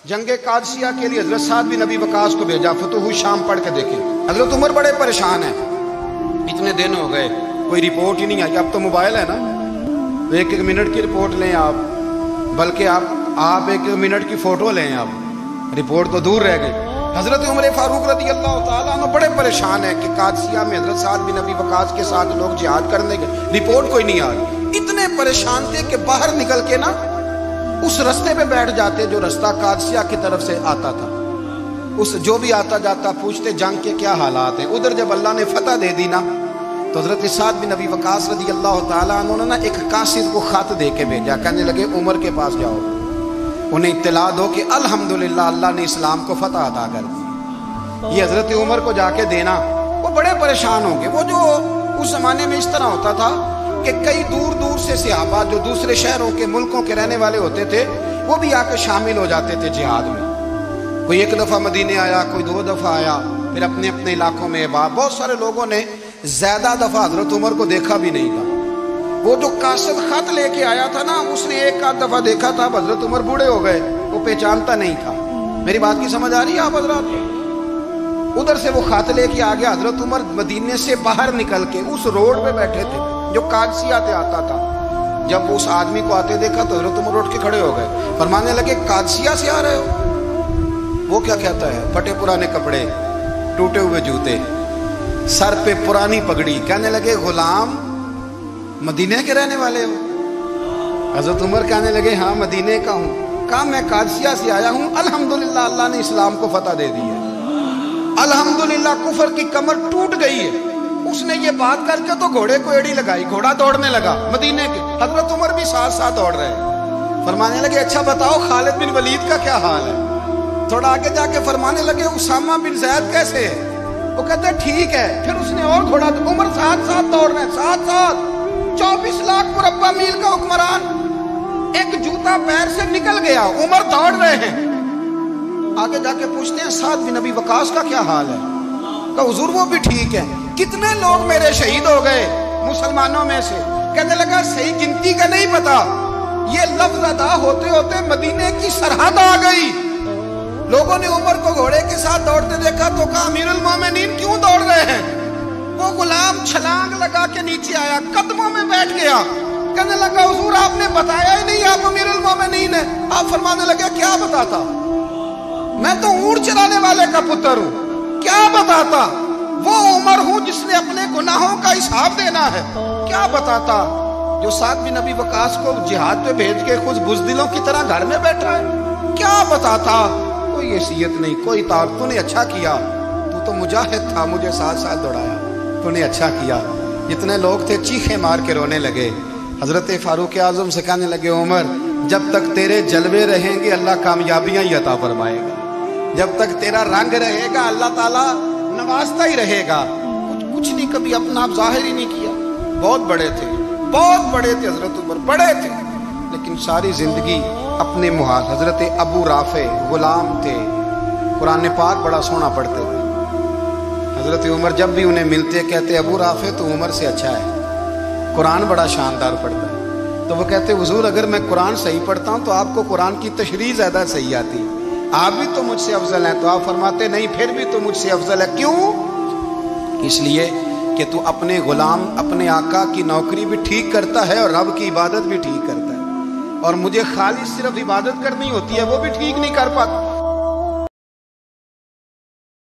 जंग कादसिया के लिए हजरत साद बिन नबी वकास को भेजा, फतुह शाम पढ़ के देखें। हजरत उमर बड़े परेशान हैं, इतने दिन हो गए कोई रिपोर्ट ही नहीं आई। अब तो मोबाइल है ना, एक एक मिनट की रिपोर्ट लें आप, बल्कि आप एक एक मिनट की फोटो लें आप, रिपोर्ट तो दूर रह गई। हजरत उमर फारूक रदी अल्लाह ताला अन्हु बड़े परेशान है कि कादसिया में हजरत साद बिन नबी वकास के साथ लोग जिहाद करने के, रिपोर्ट कोई नहीं आ रही। इतने परेशान थे कि बाहर निकल के ना उस रास्ते पे बैठ जाते जो रास्ता कादसिया की तरफ से आता था। उस जो भी आता जाता पूछते जंग के क्या हालात हैं। उधर जब अल्लाह ने फतह दे दी ना, तो हजरत साद बिन नबी वकास रदी अल्लाह ताला अन्हु ने ना एक कासिद को खत दे के भेजा, कहने लगे उमर के पास जाओ, उन्हें इत्तला दो कि अल्हम्दुलिल्लाह अल्लाह ने इस्लाम को फतह अता कर दी। ये हजरत उमर को जाके देना। वो बड़े परेशान होंगे। वो जो उस जमाने में इस तरह होता था कि कई दूर दूर से सहाबा जो दूसरे शहरों के मुल्कों के रहने वाले होते थे, वो भी आके शामिल हो जाते थे जिहाद में। कोई एक दफ़ा मदीने आया, कोई दो दफ़ा आया, फिर अपने अपने इलाकों में। बहुत सारे लोगों ने ज्यादा दफ़ा हजरत उमर को देखा भी नहीं था। वो जो कासिद खत लेके आया था ना, उसने एक आध दफ़ा देखा था, हजरत उमर बूढ़े हो गए, वो पहचानता नहीं था। मेरी बात की समझ आ रही है आप हजरात? उधर से वो खत लेके आ गया। हजरत उमर मदीने से बाहर निकल के उस रोड पे बैठे थे जो कादसिया से आता था। जब उस आदमी को आते देखा तो हजरत उमर उठ के खड़े हो गए, फरमाने लगे कादसिया से आ रहे हो? वो क्या कहता है? फटे पुराने कपड़े, टूटे हुए जूते, सर पे पुरानी पगड़ी। कहने लगे गुलाम मदीने के रहने वाले हो? हजरत उमर कहने लगे हाँ मदीने का हूँ। कहा मैं कादसिया से आया हूँ, अल्हम्दुलिल्लाह अल्लाह ने इस्लाम को फतह दे दी है, अल्हम्दुलिल्लाह कुफर की कमर टूट गई है। उसने ये बात करके तो घोड़े को एड़ी लगाई, घोड़ा दौड़ने लगा मदीने के। हजरत उमर भी साथ साथ दौड़ रहे। फरमाने लगे अच्छा बताओ खालिद बिन वलीद का क्या हाल है? थोड़ा आगे जाके फरमाने लगे उसामा बिन ज़ैद कैसे है? वो कहते ठीक है। फिर उसने और घोड़ा, उमर साथ साथ दौड़ रहे हैं, साथ साथ। 24 लाख मुरब्बा मील का हुक्मरान, एक जूता पैर से निकल गया, उमर दौड़ रहे हैं। आगे जाके पूछते हैं साद बिन नबी वकास का क्या हाल है? कहा हुजूर वो भी ठीक है। कितने लोग मेरे शहीद हो गए मुसलमानों में से? कहने लगा सही गिनती का नहीं पता, ये लफ्ज अदा होते होते मदीने की सरहद आ गई। लोगों ने उमर को घोड़े के साथ दौड़ते देखा तो कहा अमीरुल मोमिनीन क्यों दौड़ रहे हैं? वो गुलाम छलांग लगा के नीचे आया, कदमों में बैठ गया। कहने लगा हुजूर आपने बताया ही नहीं आप अमीरुल मोमिनीन है। आप फरमाने लगे क्या बताता? मैं तो ऊंट चराने वाले का पुत्र हूं, क्या बताता? वो उमर हूं जिसने अपने गुनाहों का हिसाब देना है, क्या बताता? जो साद बिन नबी वकास को जिहाद पे भेज के खुद बुज़दिलों की तरह घर में बैठा है, क्या बताता? कोई हैसियत नहीं, कोई तार। तूने अच्छा किया, तू तो मुजाहिद था, मुझे साथ साथ दौड़ाया, तूने अच्छा किया। जितने लोग थे चीखे मार के रोने लगे। हजरत फारूक आजम से कहने लगे उमर जब तक तेरे जलवे रहेंगे अल्लाह कामयाबियां ही अता फरमाएगा, जब तक तेरा रंग रहेगा अल्लाह ताला नवाजता ही रहेगा। कुछ नहीं, कभी अपना आप जाहिर ही नहीं किया। बहुत बड़े थे, बहुत बड़े थे हजरत उमर, बड़े थे, लेकिन सारी जिंदगी अपने मुहाल। हजरत अबू राफे गुलाम थे, कुरान पाक बड़ा सोना पढ़ते थे। हजरत उमर जब भी उन्हें मिलते कहते अबू राफे तो उमर से अच्छा है, कुरान बड़ा शानदार पढ़ता है। तो वो कहते हुजूर अगर मैं कुरान सही पढ़ता हूँ तो आपको कुरान की तशरीह ज्यादा सही आती है, आप भी तो मुझसे अफजल हैं। तो आप फरमाते नहीं फिर भी तो मुझसे अफजल है। क्यों? इसलिए कि तू अपने गुलाम अपने आका की नौकरी भी ठीक करता है और रब की इबादत भी ठीक करता है, और मुझे खाली सिर्फ इबादत करनी होती है वो भी ठीक नहीं कर पाता।